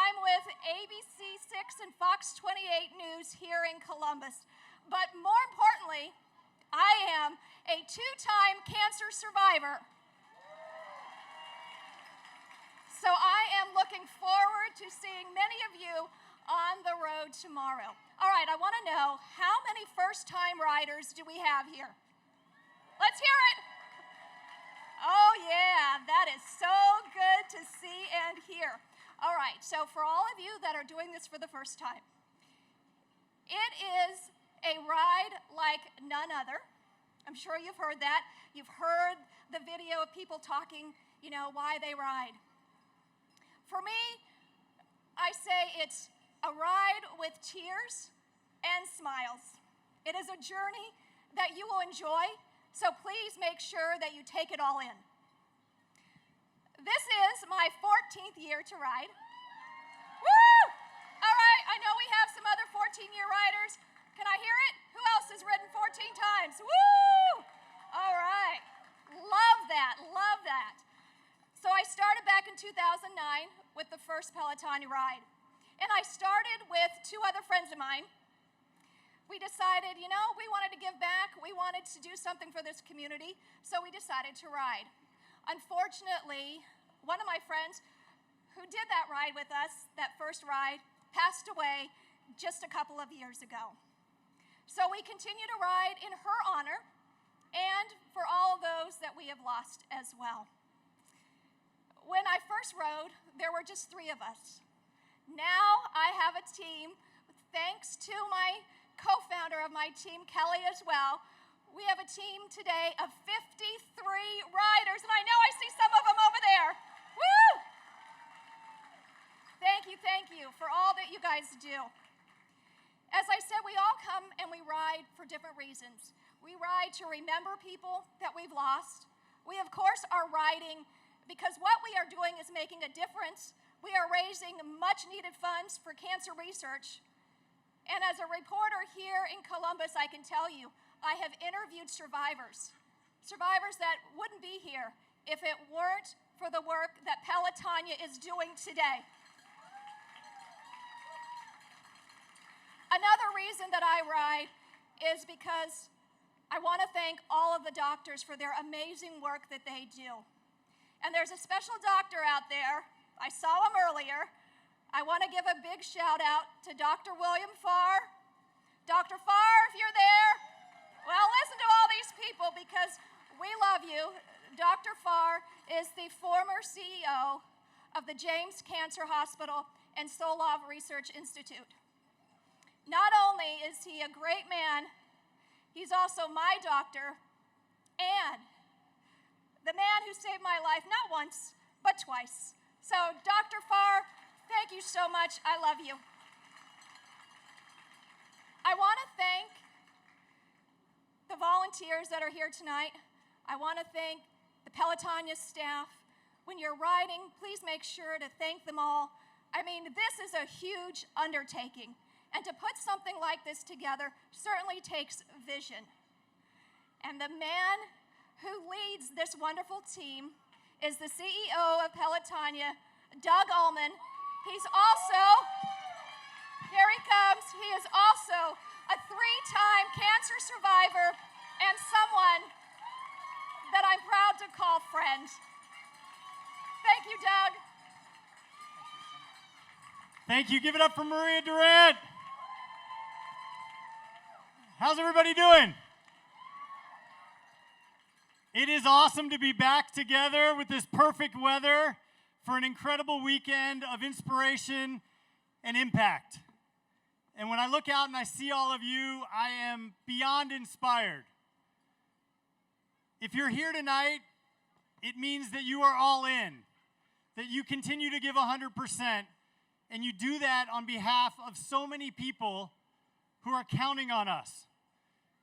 I'm with ABC 6 and Fox 28 News here in Columbus. But more importantly, I am a two-time cancer survivor. So I am looking forward to seeing many of you on the road tomorrow. All right, I want to know, how many first-time riders do we have here? Let's hear it. Oh yeah, that is so good to see and hear. All right, so for all of you that are doing this for the first time, it is a ride like none other. I'm sure you've heard that. You've heard the video of people talking, why they ride. For me, I say it's a ride with tears and smiles. It is a journey that you will enjoy, so please make sure that you take it all in. This is my 14th year to ride. Woo! All right, I know we have some other 14-year riders. Can I hear it? Who else has ridden 14 times? Woo! All right. Love that, love that. So I started back in 2009 with the first Pelotonia ride. And I started with two other friends of mine. We decided, we wanted to give back. We wanted to do something for this community, so we decided to ride. Unfortunately, one of my friends who did that ride with us, that first ride, passed away just a couple of years ago. So we continue to ride in her honor and for all of those that we have lost as well. When I first rode, there were just 3 of us. Now I have a team, thanks to my co-founder of my team, Kelly, as well. We have a team today of 53 riders, and I know I see some of them over there. Woo! Thank you for all that you guys do. As I said, we all come and we ride for different reasons. We ride to remember people that we've lost. We, of course, are riding because what we are doing is making a difference. We are raising much-needed funds for cancer research. And as a reporter here in Columbus, I can tell you, I have interviewed survivors that wouldn't be here if it weren't for the work that Pelotonia is doing today. Another reason that I ride is because I want to thank all of the doctors for their amazing work that they do. And there's a special doctor out there. I saw him earlier. I want to give a big shout out to Dr. William Farr. Dr. Farr, if you're there, well, listen to all these people because we love you. Dr. Farr is the former CEO of the James Cancer Hospital and Solov Research Institute. Not only is he a great man, he's also my doctor and the man who saved my life not once, but twice. So, Dr. Farr, thank you so much. I love you. I want to thank the volunteers that are here tonight. I want to thank the Pelotonia staff. When you're riding, please make sure to thank them all. I mean, this is a huge undertaking, and to put something like this together certainly takes vision. And the man who leads this wonderful team is the CEO of Pelotonia, Doug Ullman. He's also, here he comes, he is also a 3-time cancer survivor and someone that I'm proud to call friend. Thank you, Doug. Thank you. Give it up for Maria Durant. How's everybody doing? It is awesome to be back together with this perfect weather for an incredible weekend of inspiration and impact. And when I look out and I see all of you, I am beyond inspired. If you're here tonight, it means that you are all in, that you continue to give 100%, and you do that on behalf of so many people who are counting on us.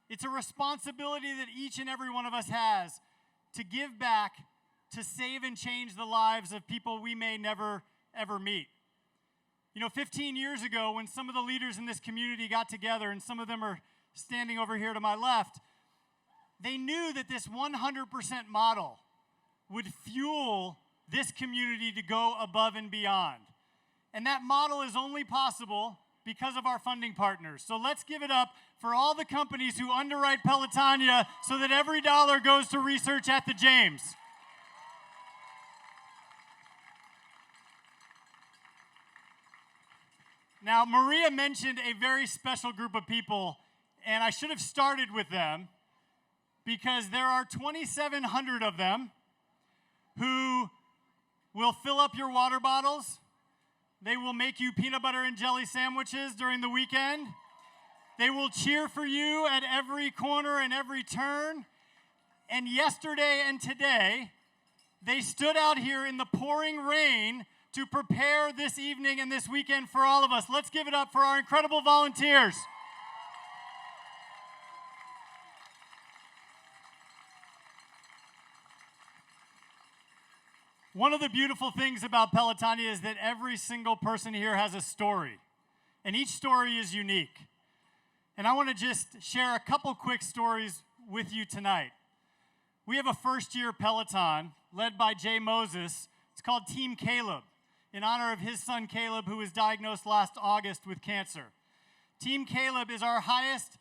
It's a responsibility that each and every one of us has to give back, to save and change the lives of people we may never, ever meet. 15 years ago, when some of the leaders in this community got together, and some of them are standing over here to my left, they knew that this 100% model would fuel this community to go above and beyond. And that model is only possible because of our funding partners. So let's give it up for all the companies who underwrite Pelotonia so that every dollar goes to research at the James. Now, Maria mentioned a very special group of people, and I should have started with them because there are 2,700 of them who will fill up your water bottles. They will make you peanut butter and jelly sandwiches during the weekend. They will cheer for you at every corner and every turn. And yesterday and today, they stood out here in the pouring rain to prepare this evening and this weekend for all of us. Let's give it up for our incredible volunteers. One of the beautiful things about Pelotonia is that every single person here has a story, and each story is unique. And I want to just share a couple quick stories with you tonight. We have a first-year Peloton led by Jay Moses. It's called Team Caleb, in honor of his son Caleb, who was diagnosed last August with cancer. Team Caleb is our highest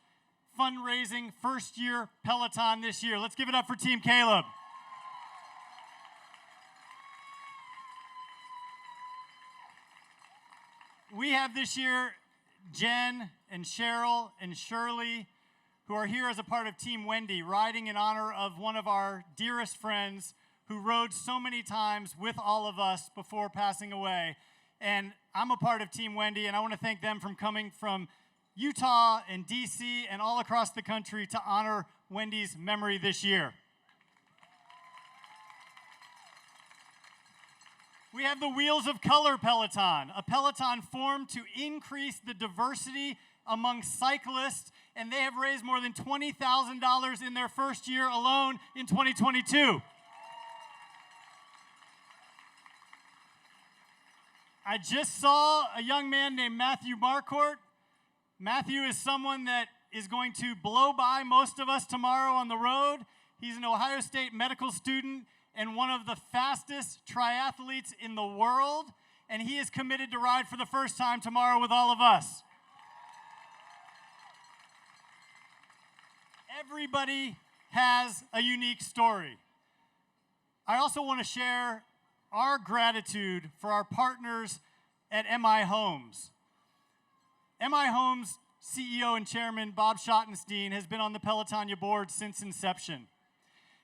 fundraising first-year Peloton this year. Let's give it up for Team Caleb. We have this year Jen and Cheryl and Shirley, who are here as a part of Team Wendy, riding in honor of one of our dearest friends who rode so many times with all of us before passing away. And I'm a part of Team Wendy, and I want to thank them for coming from Utah and DC and all across the country to honor Wendy's memory this year. We have the Wheels of Color Peloton, a Peloton formed to increase the diversity among cyclists, and they have raised more than $20,000 in their first year alone in 2022. I just saw a young man named Matthew Marcourt. Matthew is someone that is going to blow by most of us tomorrow on the road. He's an Ohio State medical student and one of the fastest triathletes in the world, and he is committed to ride for the first time tomorrow with all of us. Everybody has a unique story. I also want to share our gratitude for our partners at MI Homes. MI Homes CEO and Chairman Bob Schottenstein has been on the Pelotonia board since inception.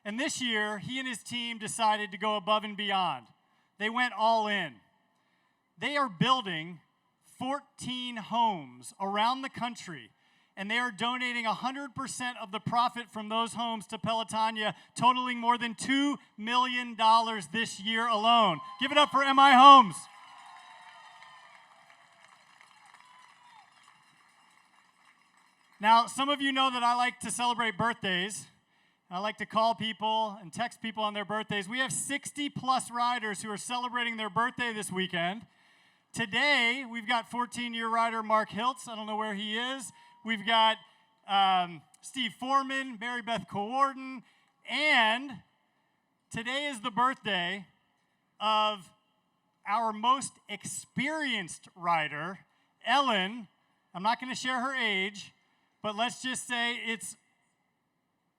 And this year, he and his team decided to go above and beyond. They went all in. They are building 14 homes around the country, and they are donating 100% of the profit from those homes to Pelotonia, totaling more than $2 million this year alone. Give it up for MI Homes. Now, some of you know that I like to celebrate birthdays. I like to call people and text people on their birthdays. We have 60-plus riders who are celebrating their birthday this weekend. Today, we've got 14-year rider Mark Hiltz. I don't know where he is. We've got Steve Foreman, Mary Beth Cowarden, and today is the birthday of our most experienced rider, Ellen. I'm not going to share her age, but let's just say it's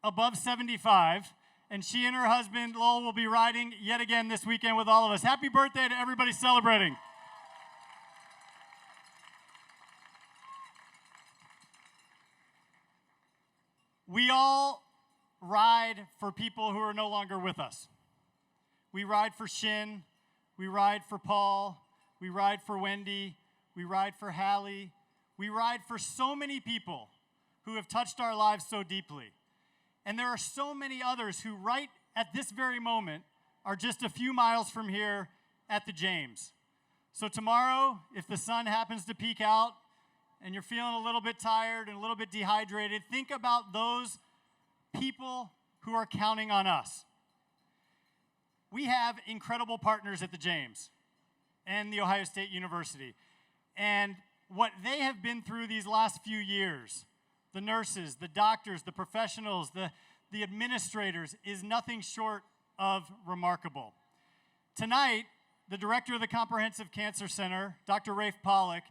above 75, and she and her husband, Lowell, will be riding yet again this weekend with all of us. Happy birthday to everybody celebrating. We all ride for people who are no longer with us. We ride for Shin, we ride for Paul, we ride for Wendy, we ride for Hallie, we ride for so many people who have touched our lives so deeply. And there are so many others who right at this very moment are just a few miles from here at the James. So tomorrow, if the sun happens to peek out and you're feeling a little bit tired and a little bit dehydrated, think about those people who are counting on us. We have incredible partners at the James and the Ohio State University. And what they have been through these last few years, the nurses, the doctors, the professionals, the administrators, is nothing short of remarkable. Tonight, the director of the Comprehensive Cancer Center, Dr. Rafe Pollock,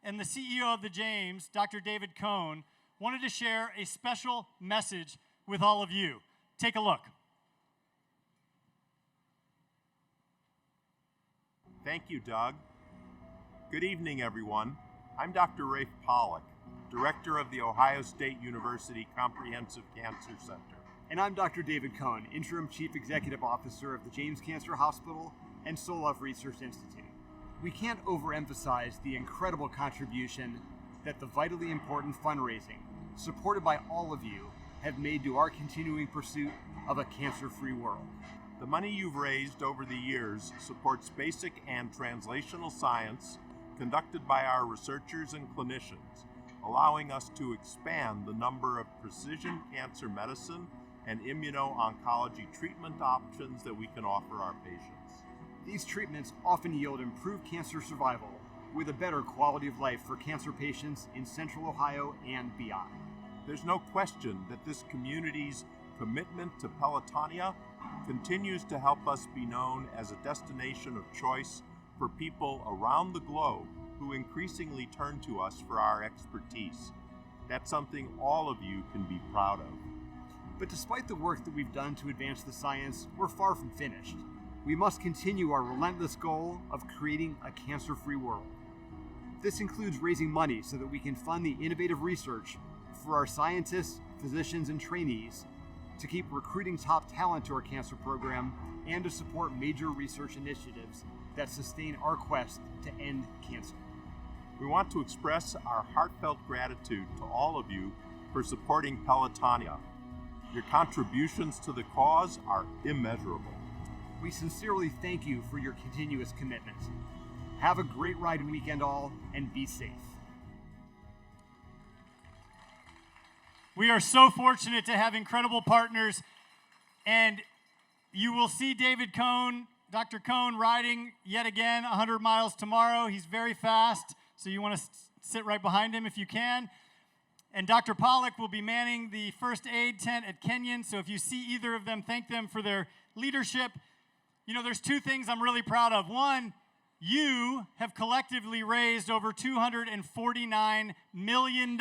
and the CEO of the James, Dr. David Cohn, wanted to share a special message with all of you. Take a look. Thank you, Doug. Good evening, everyone. I'm Dr. Rafe Pollock, Director of the Ohio State University Comprehensive Cancer Center. And I'm Dr. David Cohn, Interim Chief Executive Officer of the James Cancer Hospital and Solove Research Institute. We can't overemphasize the incredible contribution that the vitally important fundraising, supported by all of you, have made to our continuing pursuit of a cancer-free world. The money you've raised over the years supports basic and translational science conducted by our researchers and clinicians, allowing us to expand the number of precision cancer medicine and immuno-oncology treatment options that we can offer our patients. These treatments often yield improved cancer survival with a better quality of life for cancer patients in Central Ohio and beyond. There's no question that this community's commitment to Pelotonia continues to help us be known as a destination of choice for people around the globe who increasingly turn to us for our expertise. That's something all of you can be proud of. But despite the work that we've done to advance the science, we're far from finished. We must continue our relentless goal of creating a cancer-free world. This includes raising money so that we can fund the innovative research for our scientists, physicians, and trainees, to keep recruiting top talent to our cancer program, and to support major research initiatives that sustain our quest to end cancer. We want to express our heartfelt gratitude to all of you for supporting Pelotonia. Your contributions to the cause are immeasurable. We sincerely thank you for your continuous commitment. Have a great ride weekend all, and be safe. We are so fortunate to have incredible partners, and you will see David Cohn, Dr. Cohn, riding yet again 100 miles tomorrow. He's very fast, so you want to sit right behind him if you can. And Dr. Pollock will be manning the first aid tent at Kenyon, so if you see either of them, thank them for their leadership. You know, there's two things I'm really proud of. One, you have collectively raised over $249 million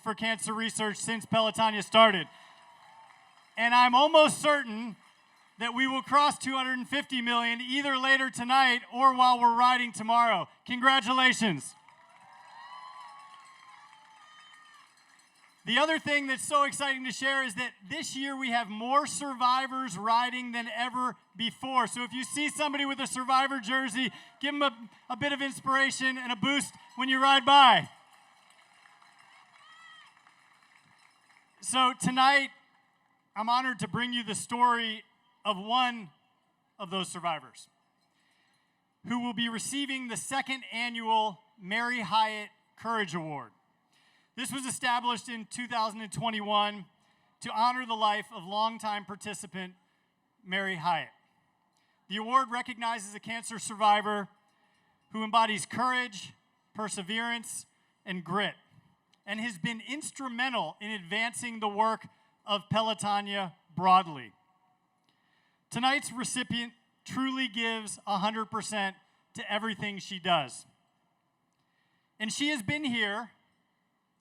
for cancer research since Pelotonia started. And I'm almost certain that we will cross $250 million either later tonight or while we're riding tomorrow. Congratulations. The other thing that's so exciting to share is that this year we have more survivors riding than ever before. So if you see somebody with a survivor jersey, give them a bit of inspiration and a boost when you ride by. So tonight, I'm honored to bring you the story of one of those survivors who will be receiving the second annual Mary Hyatt Courage Award. This was established in 2021 to honor the life of longtime participant Mary Hyatt. The award recognizes a cancer survivor who embodies courage, perseverance, and grit, and has been instrumental in advancing the work of Pelotonia broadly. Tonight's recipient truly gives 100% to everything she does. And she has been here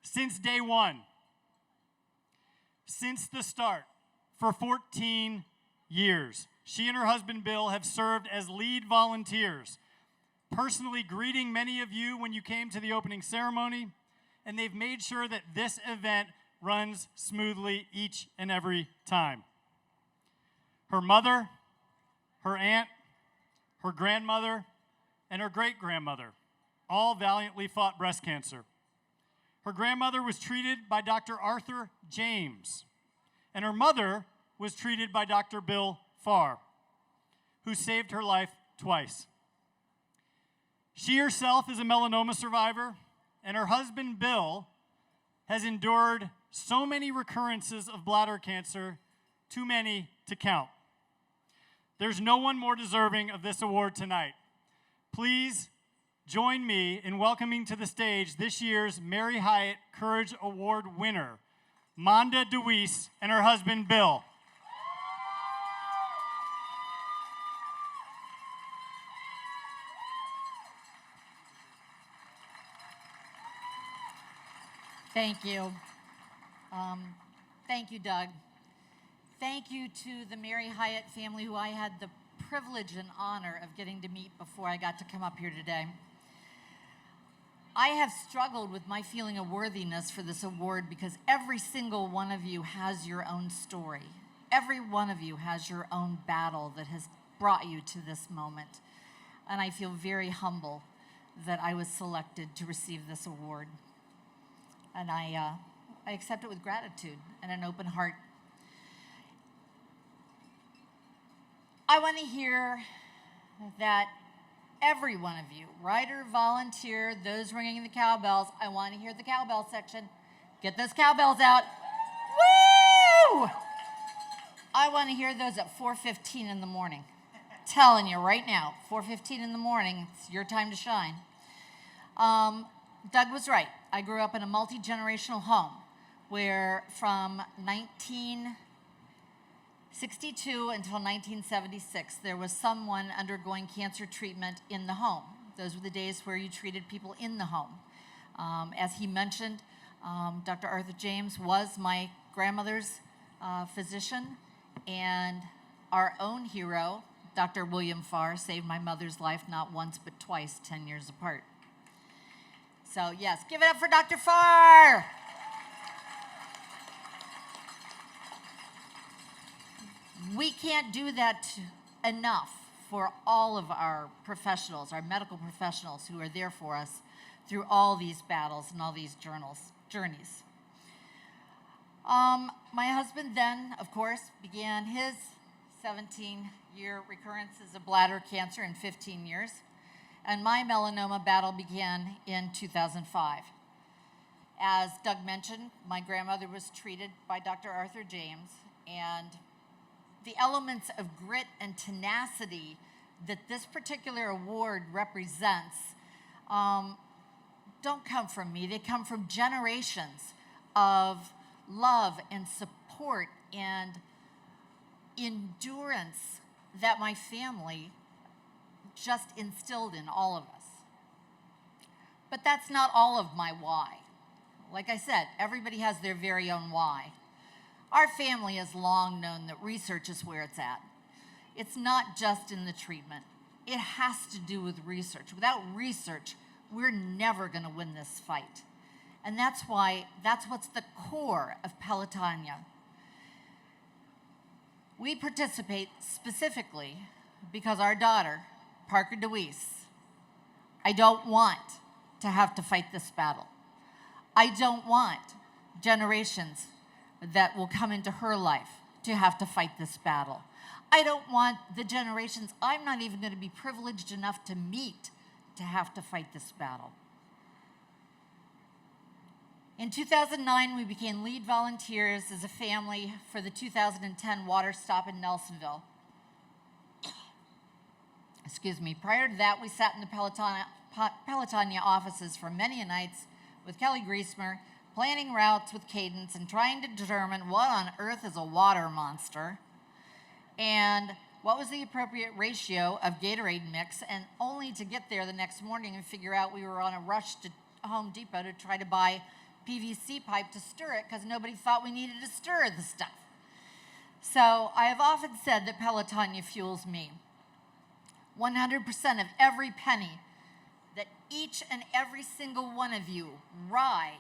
since day one, since the start, for 14 years. She and her husband, Bill, have served as lead volunteers, personally greeting many of you when you came to the opening ceremony, and they've made sure that this event runs smoothly each and every time. Her mother, her aunt, her grandmother, and her great-grandmother all valiantly fought breast cancer. Her grandmother was treated by Dr. Arthur James, and her mother was treated by Dr. Bill Farr, who saved her life twice. She herself is a melanoma survivor, and her husband, Bill, has endured so many recurrences of bladder cancer, too many to count. There's no one more deserving of this award tonight. Please join me in welcoming to the stage this year's Mary Hyatt Courage Award winner, Monda DeWeese, and her husband, Bill. Thank you. Thank you, Doug. Thank you to the Mary Hyatt family, who I had the privilege and honor of getting to meet before I got to come up here today. I have struggled with my feeling of worthiness for this award because every single one of you has your own story. Every one of you has your own battle that has brought you to this moment. And I feel very humble that I was selected to receive this award. And I accept it with gratitude and an open heart. I want to hear that every one of you, writer, volunteer, those ringing the cowbells, I want to hear the cowbell section. Get those cowbells out. Woo! I want to hear those at 4:15 in the morning. Telling you right now, 4:15 in the morning, it's your time to shine. Doug was right. I grew up in a multi-generational home where from 1962 until 1976, there was someone undergoing cancer treatment in the home. Those were the days where you treated people in the home. As he mentioned, Dr. Arthur James was my grandmother's physician, and our own hero, Dr. William Farr, saved my mother's life not once but twice, 10 years apart. So yes, give it up for Dr. Farr. We can't do that enough for all of our professionals, our medical professionals who are there for us through all these battles and all these journeys. My husband then, of course, began his 17-year recurrences of bladder cancer in 15 years, and my melanoma battle began in 2005. As Doug mentioned, my grandmother was treated by Dr. Arthur James, and the elements of grit and tenacity that this particular award represents don't come from me. They come from generations of love and support and endurance that my family just instilled in all of us. But that's not all of my why. Like I said, everybody has their very own why. Our family has long known that research is where it's at. It's not just in the treatment. It has to do with research. Without research, we're never going to win this fight. And that's what's the core of Pelotonia. We participate specifically because our daughter, Parker DeWeese, I don't want to have to fight this battle. I don't want generations that will come into her life to have to fight this battle. I don't want the generations I'm not even going to be privileged enough to meet to have to fight this battle. In 2009, we became lead volunteers as a family for the 2010 water stop in Nelsonville. Excuse me. Prior to that, we sat in the Pelotonia offices for many nights with Kelly Griesmer, planning routes with Cadence and trying to determine what on earth is a water monster and what was the appropriate ratio of Gatorade mix, and only to get there the next morning and figure out we were on a rush to Home Depot to try to buy PVC pipe to stir it because nobody thought we needed to stir the stuff. So I have often said that Pelotonia fuels me. 100% of every penny that each and every single one of you ride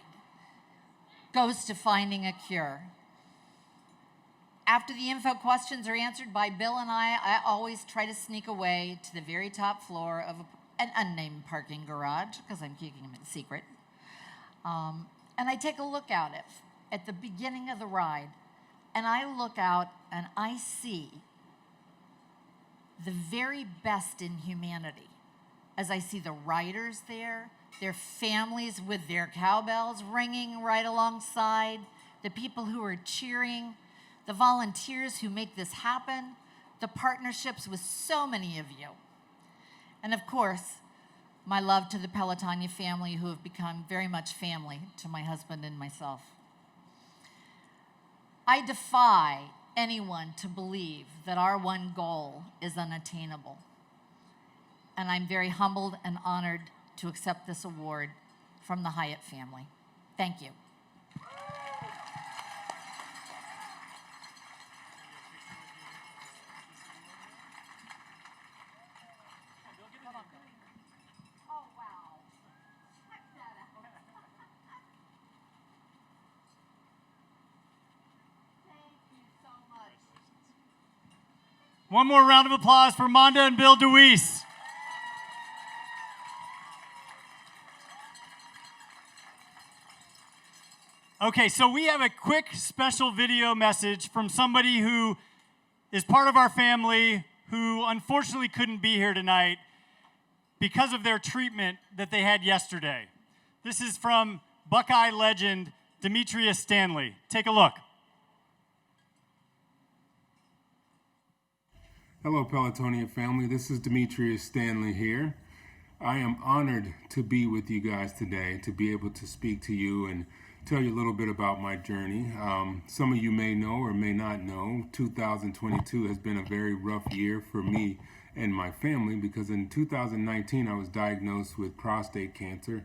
goes to finding a cure. After the info questions are answered by Bill and I always try to sneak away to the very top floor of an unnamed parking garage because I'm keeping them a secret. And I take a look out at the beginning of the ride, and I look out and I see the very best in humanity as I see the riders there, their families with their cowbells ringing right alongside, the people who are cheering, the volunteers who make this happen, the partnerships with so many of you. And of course, my love to the Pelotonia family who have become very much family to my husband and myself. I defy anyone to believe that our one goal is unattainable. And I'm very humbled and honored to accept this award from the Hyatt family. Thank you. One more round of applause for Monda and Bill DeWeese. Okay, so we have a quick special video message from somebody who is part of our family who unfortunately couldn't be here tonight because of their treatment that they had yesterday. This is from Buckeye legend Demetrius Stanley. Take a look. Hello, Pelotonia family. This is Demetrius Stanley here. I am honored to be with you guys today, to be able to speak to you and tell you a little bit about my journey. Some of you may know or may not know, 2022 has been a very rough year for me and my family because in 2019 I was diagnosed with prostate cancer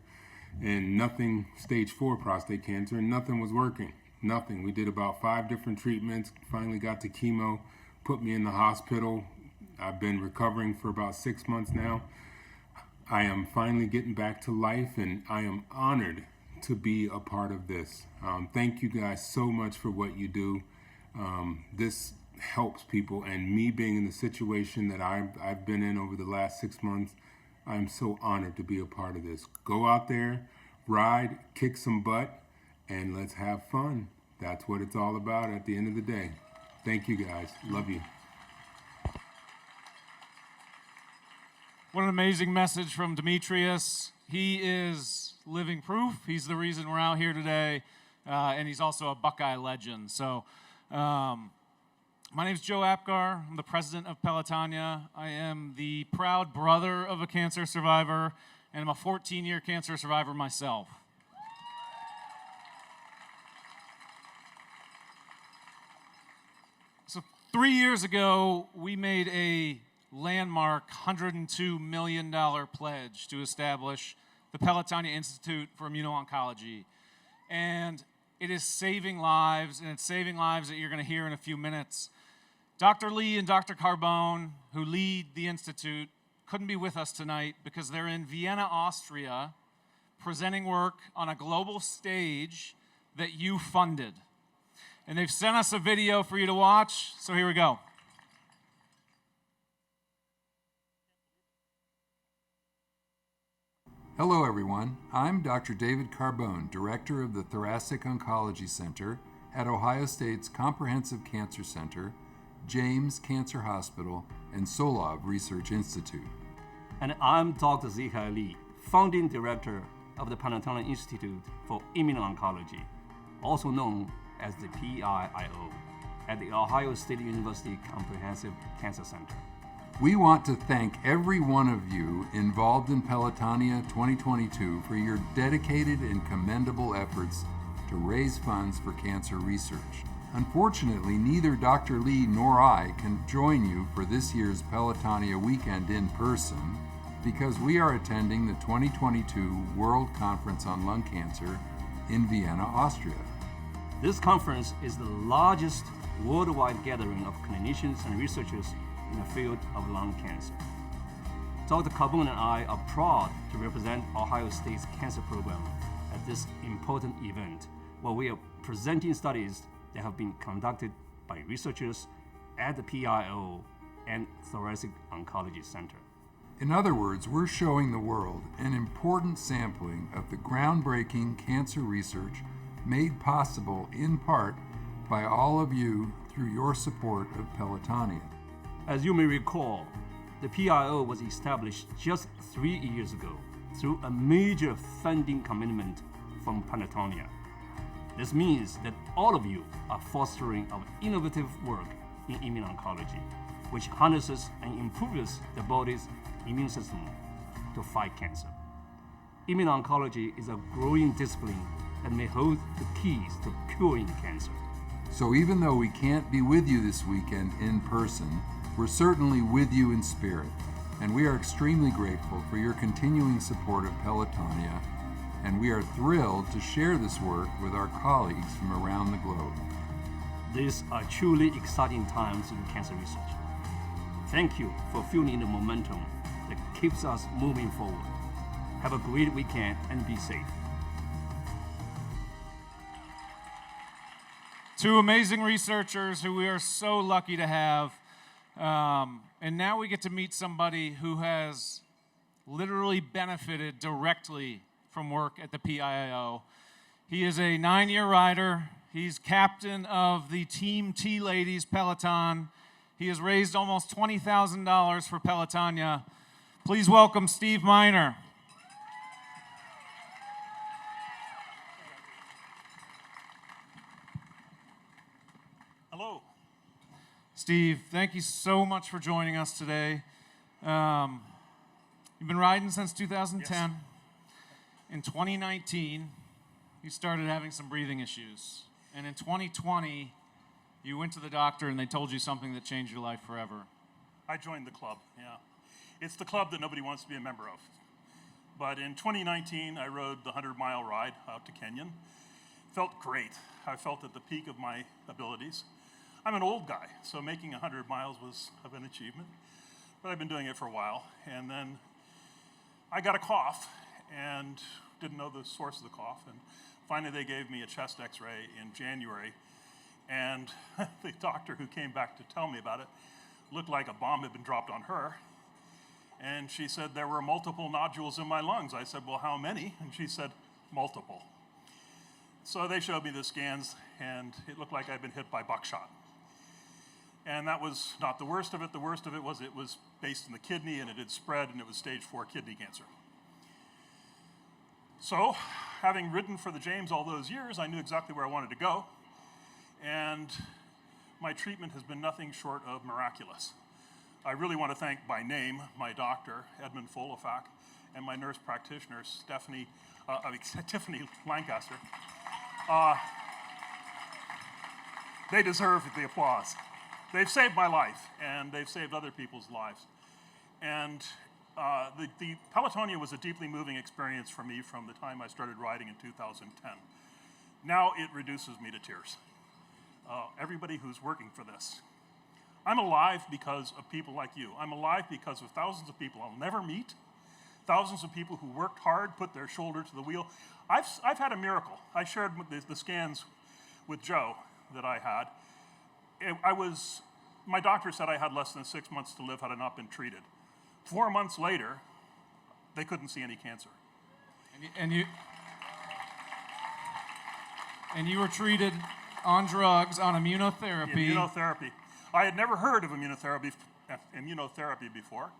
and nothing, stage 4 prostate cancer, and nothing was working. Nothing. We did about 5 different treatments, finally got to chemo, put me in the hospital. I've been recovering for about 6 months now. I am finally getting back to life, and I am honored to be a part of this. Thank you guys so much for what you do. This helps people, and me being in the situation that I've been in over the last 6 months, I'm so honored to be a part of this. Go out there, ride, kick some butt, and let's have fun. That's what it's all about at the end of the day. Thank you guys. Love you. What an amazing message from Demetrius. He is living proof. He's the reason we're out here today, and he's also a Buckeye legend. So my name's Joe Apgar. I'm the president of Pelotonia. I am the proud brother of a cancer survivor, and I'm a 14-year cancer survivor myself. So 3 years ago, we made a landmark $102 million pledge to establish the Pelotonia Institute for Immuno-Oncology. And it is saving lives, and it's saving lives that you're going to hear in a few minutes. Dr. Lee and Dr. Carbone, who lead the Institute, couldn't be with us tonight because they're in Vienna, Austria, presenting work on a global stage that you funded. And they've sent us a video for you to watch, so here we go. Hello everyone, I'm Dr. David Carbone, Director of the Thoracic Oncology Center at Ohio State's Comprehensive Cancer Center, James Cancer Hospital, and Solov Research Institute. And I'm Dr. Zihai Li, Founding Director of the Pelotonia Institute for Immuno-Oncology, also known as the PIIO, at the Ohio State University Comprehensive Cancer Center. We want to thank every one of you involved in Pelotonia 2022 for your dedicated and commendable efforts to raise funds for cancer research. Unfortunately, neither Dr. Lee nor I can join you for this year's Pelotonia weekend in person because we are attending the 2022 World Conference on Lung Cancer in Vienna, Austria. This conference is the largest worldwide gathering of clinicians and researchers in the field of lung cancer. Dr. Carbone and I are proud to represent Ohio State's cancer program at this important event where we are presenting studies that have been conducted by researchers at the PIO and Thoracic Oncology Center. In other words, we're showing the world an important sampling of the groundbreaking cancer research made possible in part by all of you through your support of Pelotonia. As you may recall, the PIO was established just 3 years ago through a major funding commitment from Pelotonia. This means that all of you are fostering our innovative work in immuno-oncology, which harnesses and improves the body's immune system to fight cancer. Immuno-oncology is a growing discipline that may hold the keys to curing cancer. So even though we can't be with you this weekend in person, we're certainly with you in spirit, and we are extremely grateful for your continuing support of Pelotonia, and we are thrilled to share this work with our colleagues from around the globe. These are truly exciting times in cancer research. Thank you for fueling the momentum that keeps us moving forward. Have a great weekend and be safe. Two amazing researchers who we are so lucky to have And now we get to meet somebody who has literally benefited directly from work at the PIO. He is a 9-year rider. He's captain of the Team T Ladies Peloton. He has raised almost $20,000 for Pelotonia. Please welcome Steve Miner. Hello. Steve, thank you so much for joining us today. You've been riding since 2010. Yes. In 2019, you started having some breathing issues. And in 2020, you went to the doctor and they told you something that changed your life forever. I joined the club, yeah. It's the club that nobody wants to be a member of. But in 2019, I rode the 100-mile ride out to Kenyon. Felt great. I felt at the peak of my abilities. I'm an old guy, so making 100 miles was an achievement. But I've been doing it for a while. And then I got a cough and didn't know the source of the cough. And finally, they gave me a chest x-ray in January. And the doctor who came back to tell me about it looked like a bomb had been dropped on her. And she said there were multiple nodules in my lungs. I said, well, how many? And she said, multiple. So they showed me the scans, and it looked like I'd been hit by buckshot. And that was not the worst of it. The worst of it was based in the kidney, and it had spread, and it was stage 4 kidney cancer. So, having ridden for the James all those years, I knew exactly where I wanted to go. And my treatment has been nothing short of miraculous. I really want to thank by name my doctor, Edmund Folafak, and my nurse practitioner, Tiffany Lancaster. They deserve the applause. They've saved my life, and they've saved other people's lives. And the Pelotonia was a deeply moving experience for me from the time I started riding in 2010. Now it reduces me to tears. Everybody who's working for this. I'm alive because of people like you. I'm alive because of thousands of people I'll never meet, thousands of people who worked hard, put their shoulder to the wheel. I've had a miracle. I shared the scans with Joe that I had. My doctor said I had less than 6 months to live had I not been treated. 4 months later, they couldn't see any cancer. And you were treated on drugs, on immunotherapy. Immunotherapy. I had never heard of immunotherapy before.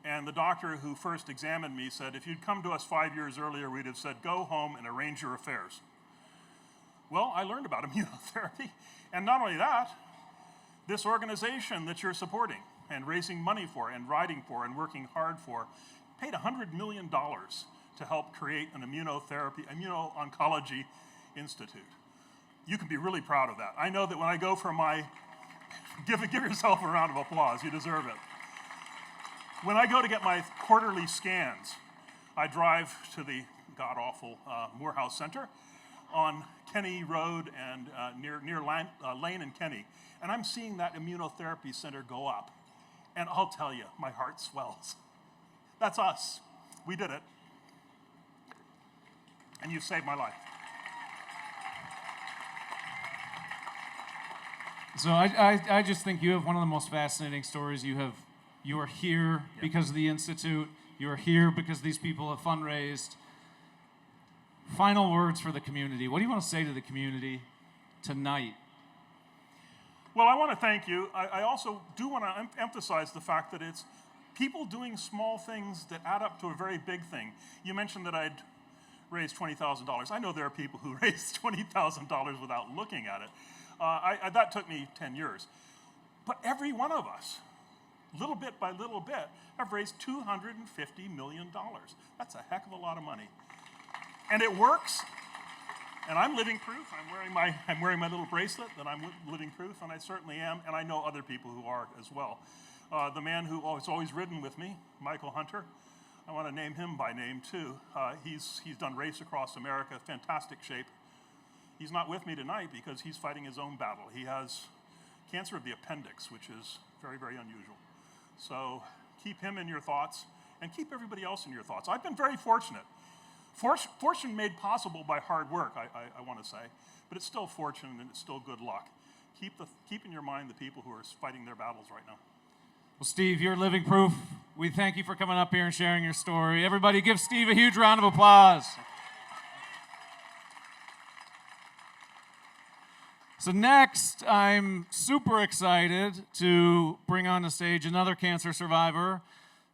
And the doctor who first examined me said, if you'd come to us 5 years earlier, we'd have said, go home and arrange your affairs. Well, I learned about immunotherapy. And not only that, this organization that you're supporting and raising money for and riding for and working hard for paid $100 million to help create an immuno-oncology institute. You can be really proud of that. I know that when I go for my, give yourself a round of applause, you deserve it. When I go to get my quarterly scans, I drive to the god-awful Morehouse Center on Kenny Road and near Lane and Kenny. And I'm seeing that immunotherapy center go up. And I'll tell you, my heart swells. That's us. We did it. And you saved my life. So I just think you have one of the most fascinating stories. You are here because of the Institute. You are here because these people have fundraised. Final words for the community. What do you want to say to the community tonight? Well, I want to thank you. I also do want to emphasize the fact that it's people doing small things that add up to a very big thing. You mentioned that I'd raised $20,000. I know there are people who raised $20,000 without looking at it. That took me 10 years. But every one of us, little bit by little bit, have raised $250 million. That's a heck of a lot of money. And it works. And I'm living proof. I'm wearing my little bracelet that I'm living proof, and I certainly am. And I know other people who are as well. The man who has always ridden with me, Michael Hunter, I want to name him by name too. He's done Race Across America, fantastic shape. He's not with me tonight because he's fighting his own battle. He has cancer of the appendix, which is very, very unusual. So keep him in your thoughts and keep everybody else in your thoughts. I've been very fortunate. Fortune made possible by hard work, I want to say, but it's still fortune and it's still good luck. Keep in your mind the people who are fighting their battles right now. Well, Steve, you're living proof. We thank you for coming up here and sharing your story. Everybody give Steve a huge round of applause. So next, I'm super excited to bring on the stage another cancer survivor,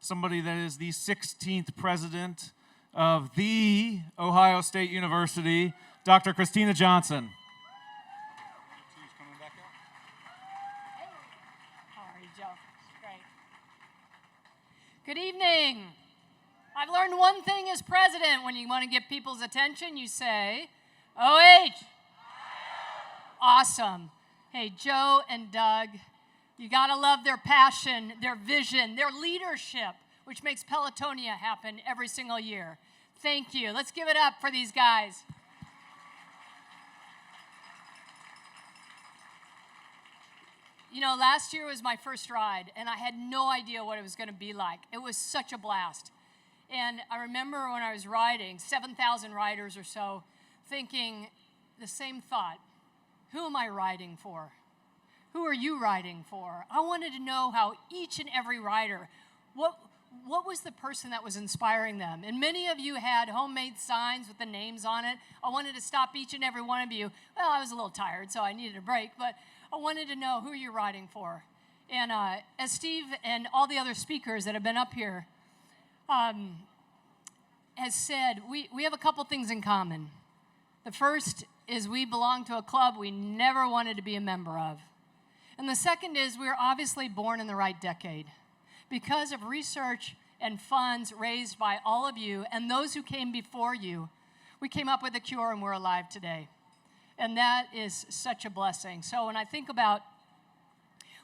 somebody that is the 16th president of the Ohio State University, Dr. Christina Johnson. How are you, Joe? Great. Good evening. I've learned one thing as president. When you want to get people's attention, you say, OH. Awesome. Hey, Joe and Doug, you got to love their passion, their vision, their leadership, which makes Pelotonia happen every single year. Thank you. Let's give it up for these guys. You know, last year was my first ride, and I had no idea what it was going to be like. It was such a blast. And I remember when I was riding, 7,000 riders or so, thinking the same thought. Who am I riding for? Who are you riding for? I wanted to know how each and every rider, what was the person that was inspiring them? And many of you had homemade signs with the names on it. I wanted to stop each and every one of you. Well, I was a little tired, so I needed a break, but I wanted to know who you're riding for. And as Steve and all the other speakers that have been up here has said, we have a couple things in common. The first is we belong to a club we never wanted to be a member of. And the second is we were obviously born in the right decade. Because of research and funds raised by all of you and those who came before you, we came up with a cure and we're alive today. And that is such a blessing. So when I think about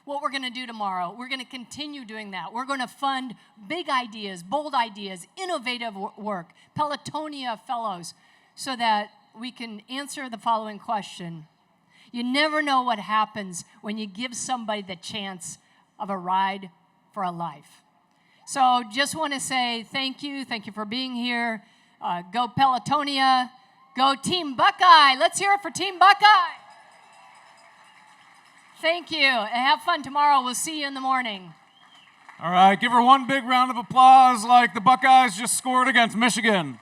what we're going to do tomorrow, we're going to continue doing that. We're going to fund big ideas, bold ideas, innovative work, Pelotonia fellows, so that we can answer the following question. You never know what happens when you give somebody the chance of a ride for a life. So just want to say thank you. Thank you for being here. Go Pelotonia. Go Team Buckeye. Let's hear it for Team Buckeye. Thank you. And have fun tomorrow. We'll see you in the morning. All right, give her one big round of applause like the Buckeyes just scored against Michigan.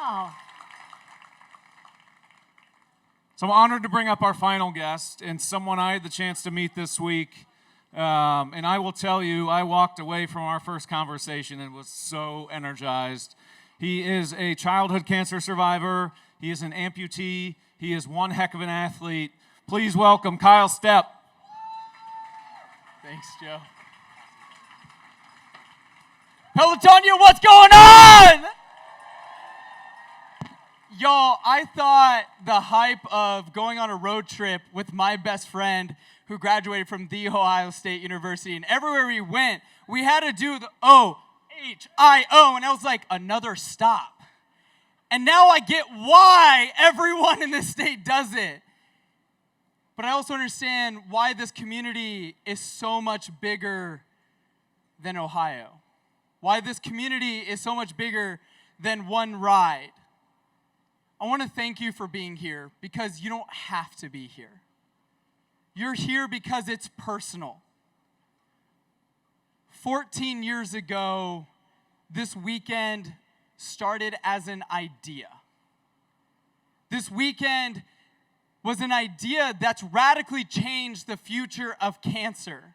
Wow. So I'm honored to bring up our final guest and someone I had the chance to meet this week. And I will tell you, I walked away from our first conversation and was so energized. He is a childhood cancer survivor. He is an amputee. He is one heck of an athlete. Please welcome Kyle Stepp. Thanks, Joe. Pelotonia, what's going on? Y'all, I thought the hype of going on a road trip with my best friend who graduated from The Ohio State University, and everywhere we went, we had to do the O-H-I-O, and I was like, another stop. And now I get why everyone in this state does it. But I also understand why this community is so much bigger than Ohio. Why this community is so much bigger than one ride. I want to thank you for being here because you don't have to be here. You're here because it's personal. 14 years ago, this weekend started as an idea. This weekend was an idea that's radically changed the future of cancer.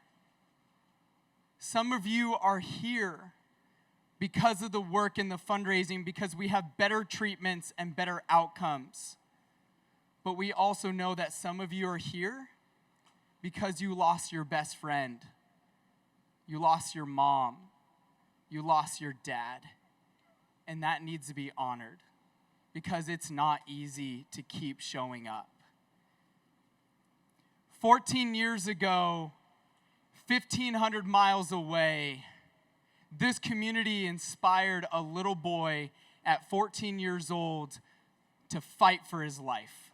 Some of you are here because of the work and the fundraising, because we have better treatments and better outcomes. But we also know that some of you are here because you lost your best friend. You lost your mom. You lost your dad. And that needs to be honored because it's not easy to keep showing up. 14 years ago, 1,500 miles away, this community inspired a little boy at 14 years old to fight for his life.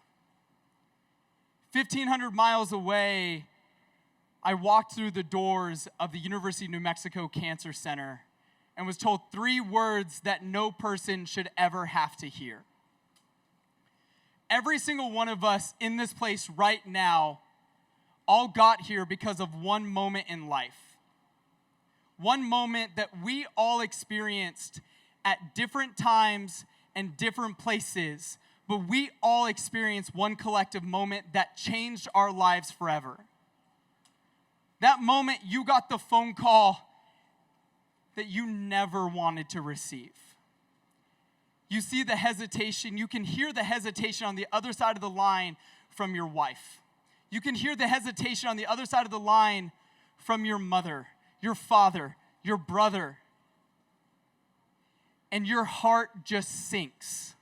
1,500 miles away, I walked through the doors of the University of New Mexico Cancer Center and was told 3 words that no person should ever have to hear. Every single one of us in this place right now all got here because of one moment in life. One moment that we all experienced at different times and different places, but we all experienced one collective moment that changed our lives forever. That moment you got the phone call that you never wanted to receive. You see the hesitation, you can hear the hesitation on the other side of the line from your wife. You can hear the hesitation on the other side of the line from your mother, your father, your brother. And your heart just sinks.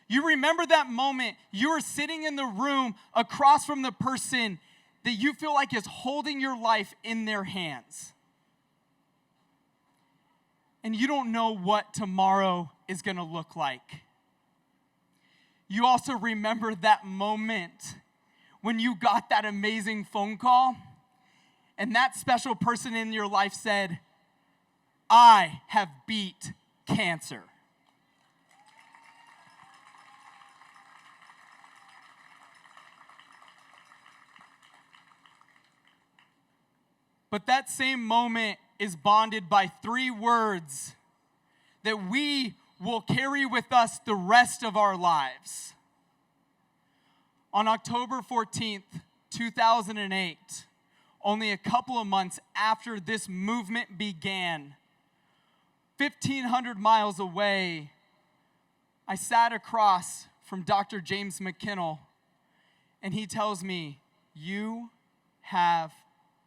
You remember that moment, you are sitting in the room across from the person that you feel like is holding your life in their hands. And you don't know what tomorrow is going to look like. You also remember that moment when you got that amazing phone call and that special person in your life said, I have beat cancer. But that same moment is bonded by 3 words that we will carry with us the rest of our lives. On October 14th, 2008, only a couple of months after this movement began, 1,500 miles away, I sat across from Dr. James McKinnell, and he tells me, you have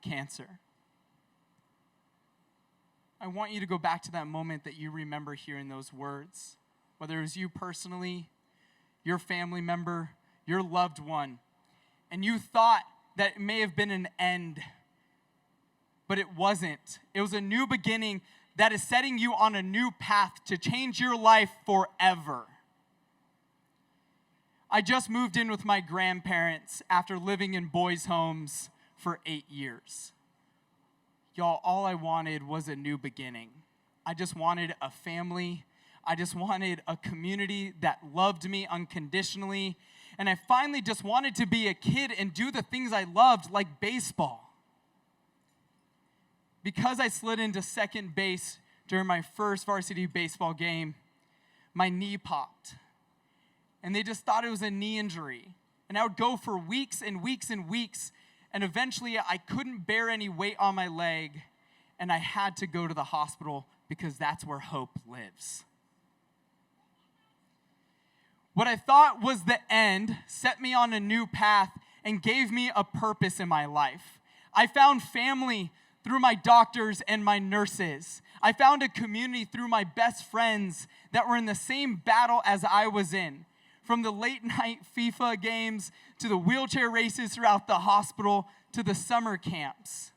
cancer. I want you to go back to that moment that you remember hearing those words, whether it was you personally, your family member, your loved one, and you thought that it may have been an end, but it wasn't. It was a new beginning that is setting you on a new path to change your life forever. I just moved in with my grandparents after living in boys' homes for 8 years. Y'all, all I wanted was a new beginning. I just wanted a family. I just wanted a community that loved me unconditionally. And I finally just wanted to be a kid and do the things I loved, like baseball. Because I slid into second base during my first varsity baseball game, my knee popped. And they just thought it was a knee injury. And I would go for weeks and weeks and weeks. And eventually, I couldn't bear any weight on my leg, and I had to go to the hospital because that's where hope lives. What I thought was the end set me on a new path and gave me a purpose in my life. I found family through my doctors and my nurses. I found a community through my best friends that were in the same battle as I was in. From the late night FIFA games to the wheelchair races throughout the hospital to the summer camps.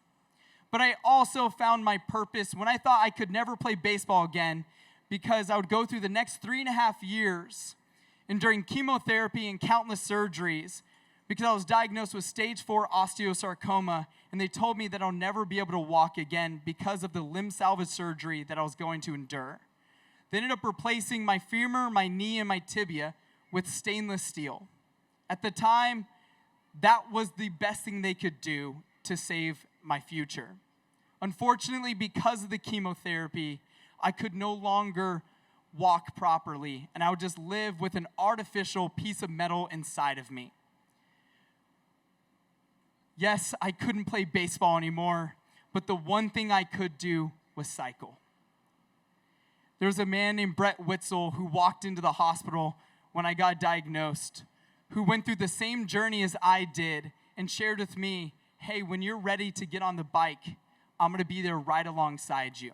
But I also found my purpose when I thought I could never play baseball again because I would go through the next 3.5 years enduring chemotherapy and countless surgeries because I was diagnosed with stage 4 osteosarcoma, and they told me that I'll never be able to walk again because of the limb salvage surgery that I was going to endure. They ended up replacing my femur, my knee, and my tibia with stainless steel. At the time, that was the best thing they could do to save my future. Unfortunately, because of the chemotherapy, I could no longer walk properly, and I would just live with an artificial piece of metal inside of me. Yes, I couldn't play baseball anymore, but the one thing I could do was cycle. There was a man named Brett Witzel who walked into the hospital when I got diagnosed, who went through the same journey as I did and shared with me, hey, when you're ready to get on the bike, I'm gonna be there right alongside you.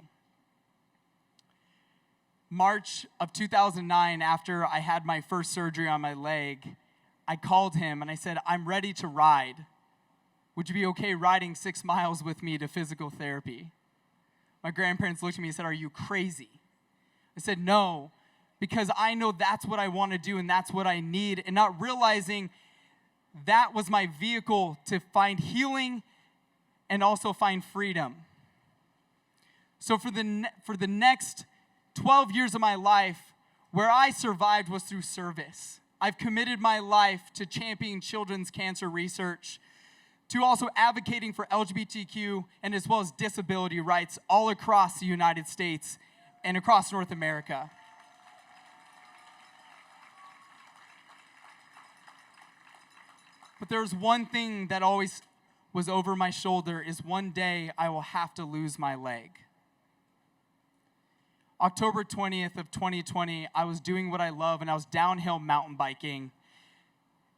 March of 2009, after I had my first surgery on my leg, I called him and I said, I'm ready to ride. Would you be okay riding 6 miles with me to physical therapy? My grandparents looked at me and said, are you crazy? I said, no, because I know that's what I want to do and that's what I need, and not realizing that was my vehicle to find healing and also find freedom. So for the next 12 years of my life, where I survived was through service. I've committed my life to championing children's cancer research, to also advocating for LGBTQ and as well as disability rights all across the United States and across North America. But there's one thing that always was over my shoulder, is one day I will have to lose my leg. October 20th of 2020, I was doing what I love, and I was downhill mountain biking,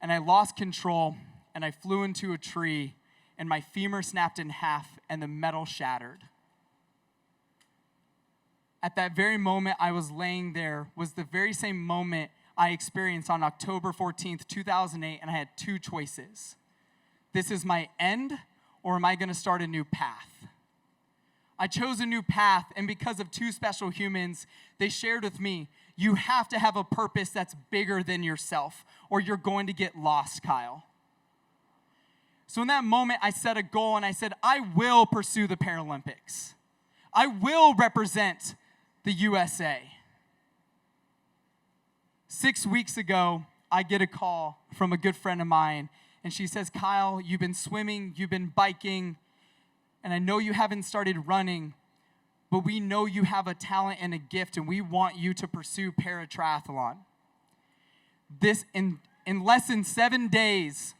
and I lost control, and I flew into a tree, and my femur snapped in half, and the metal shattered. At that very moment I was laying there was the very same moment I experienced on October 14th, 2008, and I had two choices. This is my end, or am I going to start a new path? I chose a new path, and because of two special humans, they shared with me, you have to have a purpose that's bigger than yourself, or you're going to get lost, Kyle. So in that moment, I set a goal, and I said, I will pursue the Paralympics. I will represent the USA. 6 weeks ago, I get a call from a good friend of mine, and she says, Kyle, you've been swimming, you've been biking, and I know you haven't started running, but we know you have a talent and a gift, and we want you to pursue paratriathlon. This, in less than 7 days,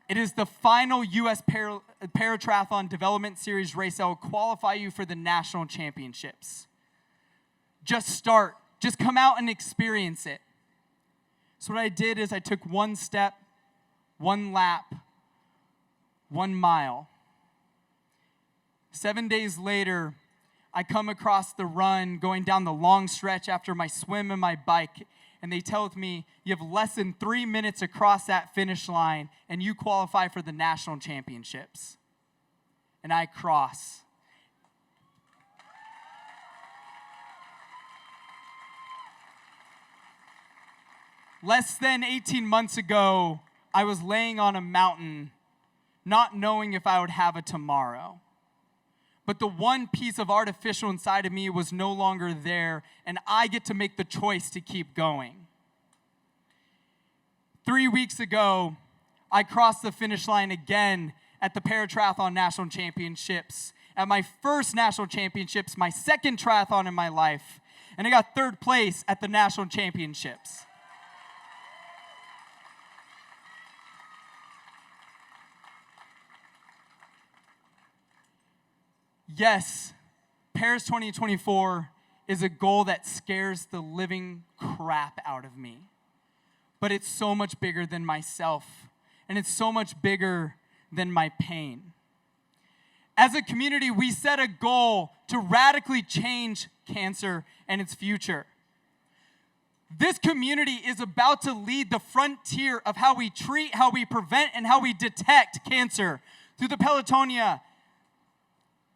it is the final U.S. Paratriathlon Development Series race that will qualify you for the national championships. Just start. Just come out and experience it. So what I did is I took 1 step, 1 lap, 1 mile. 7 days later, I come across the run going down the long stretch after my swim and my bike, and they tell me you have less than 3 minutes across that finish line and you qualify for the national championships. And I cross. Less than 18 months ago, I was laying on a mountain, not knowing if I would have a tomorrow. But the one piece of artificial inside of me was no longer there, and I get to make the choice to keep going. 3 weeks ago, I crossed the finish line again at the Paratriathlon National Championships, at my first national championships, my second triathlon in my life, and I got 3rd place at the national championships. Yes, Paris 2024 is a goal that scares the living crap out of me. But it's so much bigger than myself, and it's so much bigger than my pain. As a community, we set a goal to radically change cancer and its future. This community is about to lead the frontier of how we treat, how we prevent, and how we detect cancer through the Pelotonia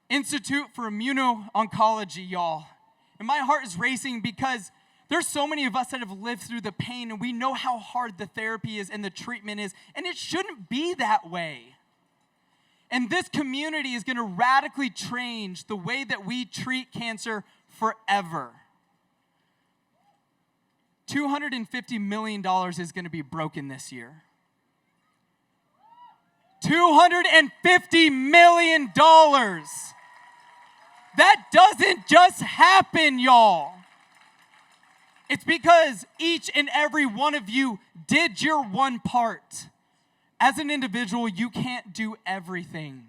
Institute for Immuno-Oncology, y'all. And my heart is racing because there's so many of us that have lived through the pain, and we know how hard the therapy is and the treatment is, and it shouldn't be that way. And this community is going to radically change the way that we treat cancer forever. $250 million is going to be broken this year. $250 million. That doesn't just happen, y'all. It's because each and every one of you did your one part. As an individual, you can't do everything.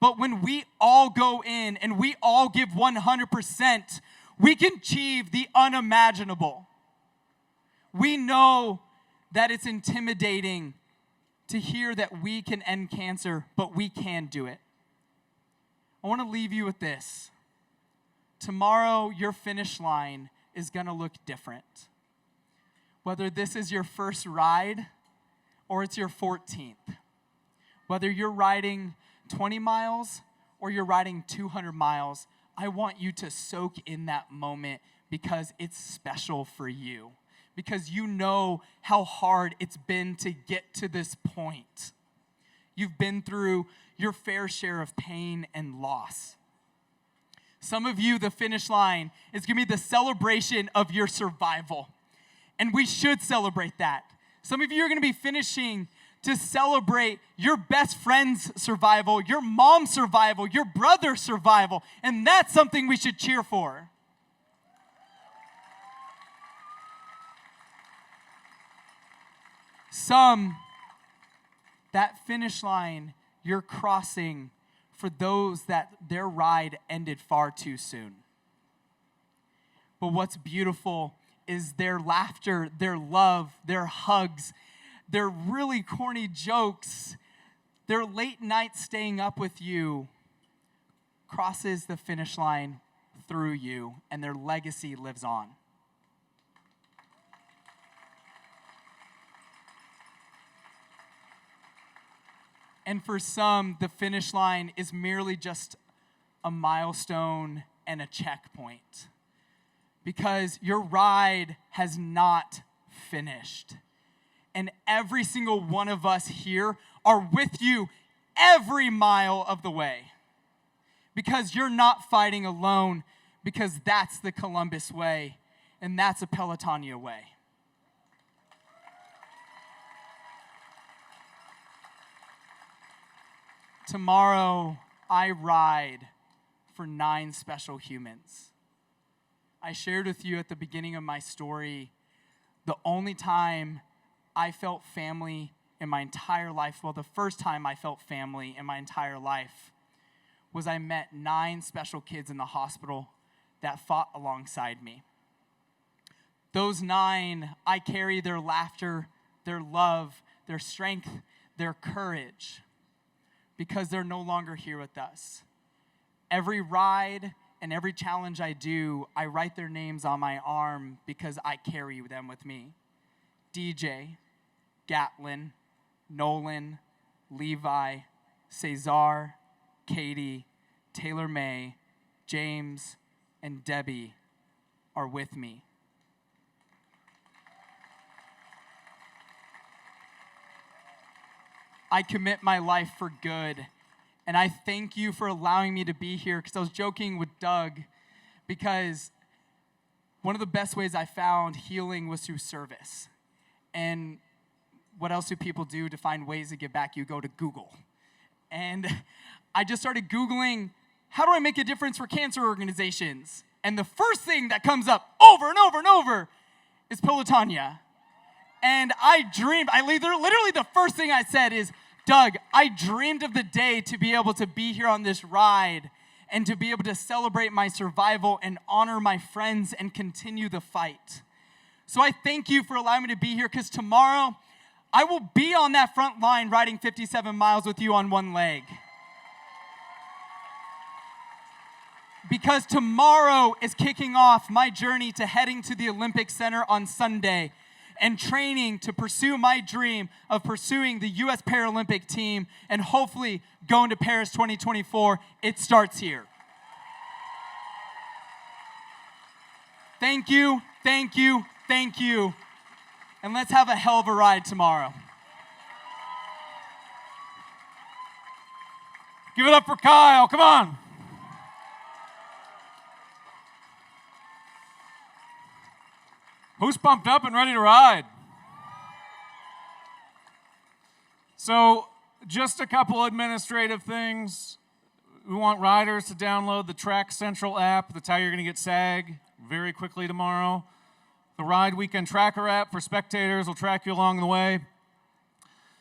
But when we all go in and we all give 100%, we can achieve the unimaginable. We know that it's intimidating to hear that we can end cancer, but we can do it. I want to leave you with this. Tomorrow, your finish line is going to look different. Whether this is your first ride or it's your 14th. Whether you're riding 20 miles or you're riding 200 miles, I want you to soak in that moment because it's special for you. Because you know how hard it's been to get to this point. You've been through your fair share of pain and loss. Some of you, the finish line is going to be the celebration of your survival. And we should celebrate that. Some of you are going to be finishing to celebrate your best friend's survival, your mom's survival, your brother's survival, and that's something we should cheer for. Some, that finish line you're crossing for those that their ride ended far too soon. But what's beautiful is their laughter, their love, their hugs, their really corny jokes, their late night staying up with you crosses the finish line through you, and their legacy lives on. And for some, the finish line is merely just a milestone and a checkpoint, because your ride has not finished. And every single one of us here are with you every mile of the way, because you're not fighting alone, because that's the Columbus way, and that's a Pelotonia way. Tomorrow, I ride for 9 special humans. I shared with you at the beginning of my story, the only time I felt family in my entire life, well, the first time I felt family in my entire life, was I met 9 special kids in the hospital that fought alongside me. Those 9, I carry their laughter, their love, their strength, their courage, because they're no longer here with us. Every ride and every challenge I do, I write their names on my arm because I carry them with me. DJ, Gatlin, Nolan, Levi, Cesar, Katie, Taylor May, James, and Debbie are with me. I commit my life for good, and I thank you for allowing me to be here, because I was joking with Doug, because one of the best ways I found healing was through service. And what else do people do to find ways to give back? You go to Google. And I just started Googling, how do I make a difference for cancer organizations? And the first thing that comes up over and over and over is Pelotonia. And I dreamed, literally the first thing I said is, Doug, I dreamed of the day to be able to be here on this ride and to be able to celebrate my survival and honor my friends and continue the fight. So I thank you for allowing me to be here, because tomorrow I will be on that front line riding 57 miles with you on one leg. Because tomorrow is kicking off my journey to heading to the Olympic Center on Sunday and training to pursue my dream of pursuing the U.S. Paralympic team and hopefully going to Paris 2024. It starts here. Thank you, thank you, thank you. And let's have a hell of a ride tomorrow. Give it up for Kyle, come on. Who's pumped up and ready to ride? So, just a couple administrative things. We want riders to download the Track Central app. That's how you're going to get SAG very quickly tomorrow. The Ride Weekend Tracker app for spectators will track you along the way.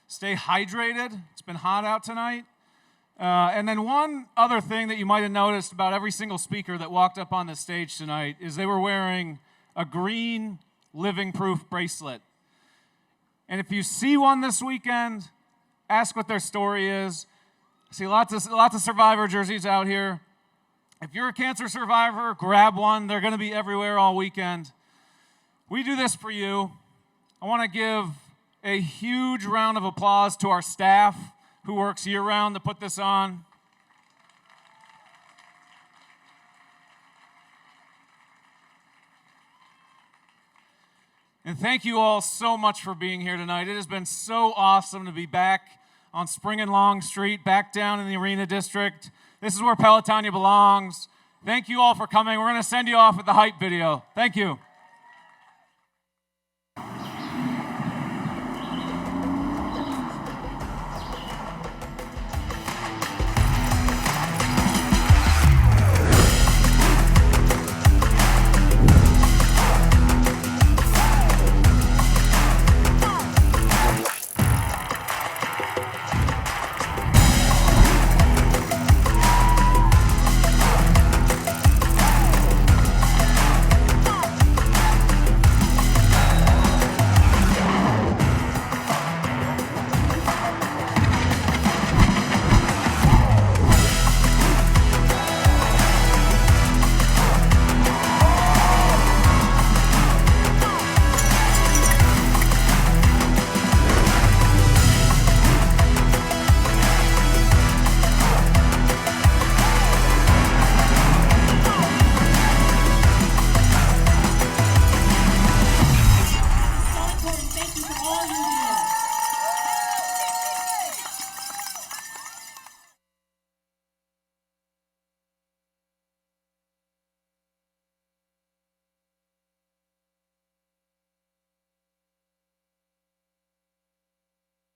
Stay hydrated. It's been hot out tonight. And then one other thing that you might have noticed about every single speaker that walked up on the stage tonight is they were wearing a green living proof bracelet. And if you see one this weekend, ask what their story is. I see lots of survivor jerseys out here. If you're a cancer survivor, grab one. They're going to be everywhere all weekend. We do this for you. I want to give a huge round of applause to our staff who works year-round to put this on. And thank you all so much for being here tonight. It has been so awesome to be back on Spring and Long Street, back down in the Arena District. This is where Pelotonia belongs. Thank you all for coming. We're going to send you off with the hype video. Thank you.